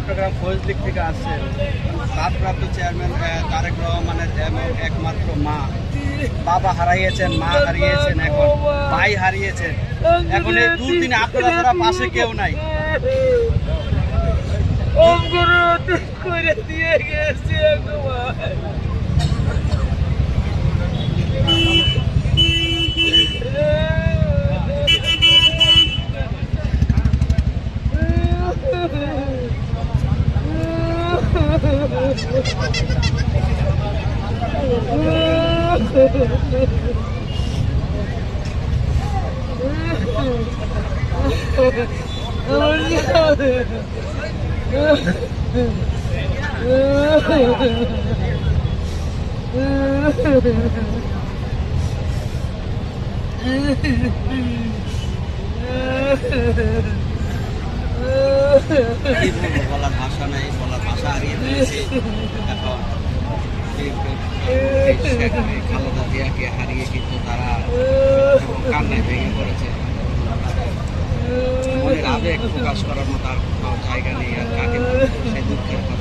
চট্টগ্রাম ফৌজলিক থেকে আসছেন। ভারপ্রাপ্ত চেয়ারম্যান তারেক রহমানের একমাত্র মা, বাবা হারিয়েছেন, মা হারিয়েছেন, এখন ভাই হারিয়েছেন। এখন এই দুদিনে আপনারা ছাড়া পাশে কেউ নাই। করে দিয়ে গেছে বলার ভাষা নেই, বলার ভাষা হারিয়ে ফেলেছে। এখন খালেদা জিয়াকে হারিয়ে কিন্তু তারা কান্নায় ভেঙে পড়েছে। মনের আবেগ প্রকাশ করার মতো আর কোথাও জায়গা নেই, আর কাকে সে দুঃখের কথা